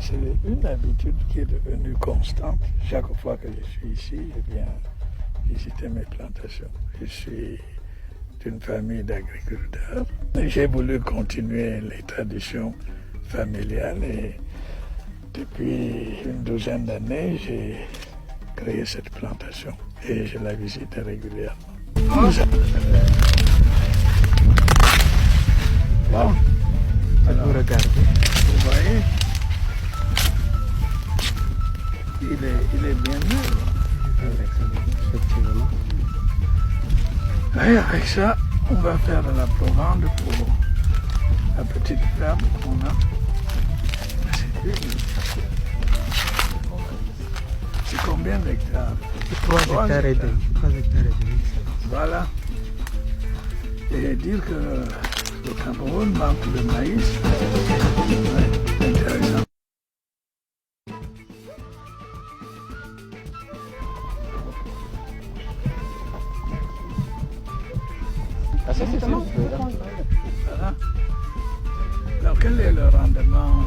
C'est une habitude qui est devenue constante. Chaque fois que je suis ici, je viens visiter mes plantations. Je suis d'une famille d'agriculteurs. J'ai voulu continuer les traditions familiales et depuis une douzaine d'années, j'ai créé cette plantation et je la visite régulièrement. Bon, alors regardez, vous voyez, il est bien mûr. Effectivement. Et avec ça, on va faire de la provende pour la petite ferme qu'on a. C'est combien d'hectares? 3 hectares et demi. 3 hectares et demi. Voilà. Et dire que le Cameroun manque de maïs, c'est intéressant. Ah, ça, c'est Voilà. Alors quel est le rendement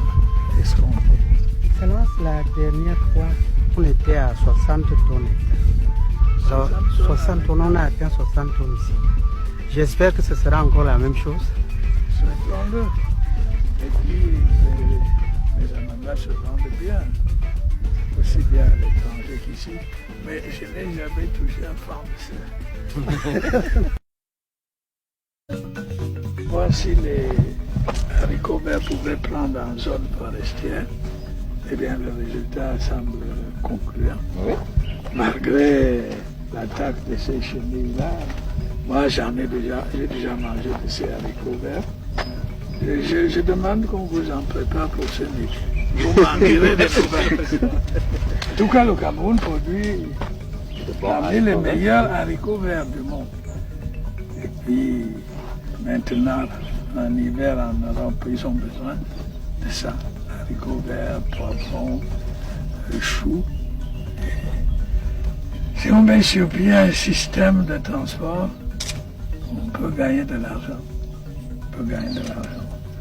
escompté? Excellence, la dernière fois, on était à 60 tonnes. Alors, 60 tonnes, on a atteint 60 tonnes ici. J'espère que ce sera encore la même chose. Souhaitons-le. Et puis, les amandas se vendent bien, aussi bien à l'étranger qu'ici. Mais je n'ai jamais touché un franc de ça. Moi, si les haricots verts pouvaient prendre en zone forestière, eh bien, le résultat semble concluant. Oui. Malgré l'attaque de ces chenilles-là, moi, j'ai déjà mangé de ces haricots verts. Je demande qu'on vous en prépare pour ce midi. Vous manquerez de nouvelles. En tout cas, le Cameroun produit parmi les meilleurs haricots verts du monde. Et puis, maintenant, en hiver en Europe, ils ont besoin de ça. Haricots verts, poivrons, choux. Si on met sur pied un système de transport, on peut gagner de l'argent. On peut gagner de l'argent.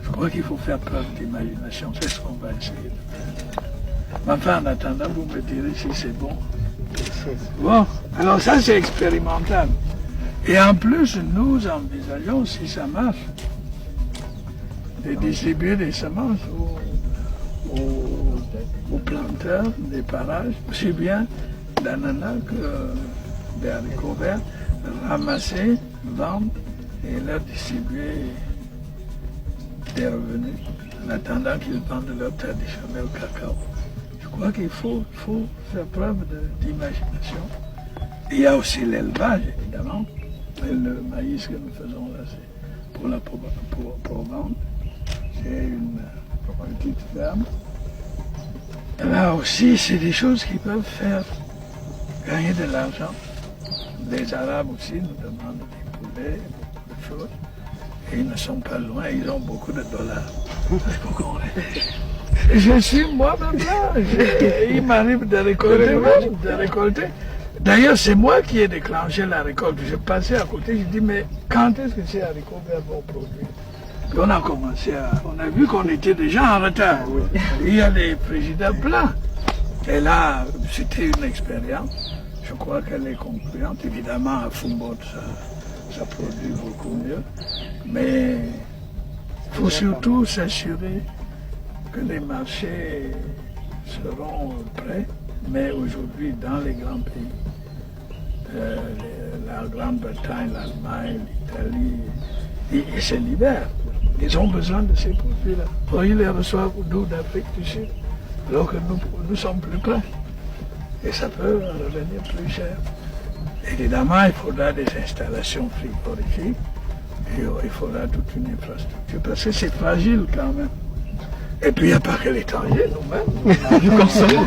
Je crois qu'il faut faire preuve d'imagination. C'est ce qu'on va essayer de faire. Mais enfin, en attendant, vous me direz si c'est bon. Bon, alors ça c'est expérimental. Et en plus, nous envisageons, si ça marche, de distribuer des semences aux planteurs des parages, aussi bien d'ananas que des haricots verts, ramasser, vendre et leur distribuer des revenus en attendant qu'ils vendent leur traditionnel cacao. Je crois qu'il faut faire preuve d'imagination. Il y a aussi l'élevage, évidemment. Et le maïs que nous faisons là, c'est pour la provende. C'est une petite ferme. Là aussi, c'est des choses qui peuvent faire gagner de l'argent. Les Arabes aussi nous demandent des poulets, beaucoup de choses. Et ils ne sont pas loin, ils ont beaucoup de dollars. Je suis moi-même là. Il m'arrive de récolter. D'ailleurs, c'est moi qui ai déclenché la récolte. Je passais à côté, je dis, mais quand est-ce que ces haricots verts vont produire? Puis on a commencé on a vu qu'on était déjà en retard. Il y a les frigidaires pleins. Et là, c'était une expérience. Je crois qu'elle est concluante. Évidemment, à Fumbote, ça produit beaucoup mieux. Mais il faut surtout s'assurer que les marchés seront prêts. Mais aujourd'hui, dans les grands pays, la Grande-Bretagne, l'Allemagne, l'Italie, et c'est l'hiver. Ils ont besoin de ces produits-là. Ils les reçoivent nous d'Afrique du Sud, alors que nous sommes plus près. Et ça peut revenir plus cher. Évidemment, il faudra des installations frigorifiques et il faudra toute une infrastructure, parce que c'est fragile quand même. Et puis il n'y a pas que l'étranger, nous-mêmes, nous consommons.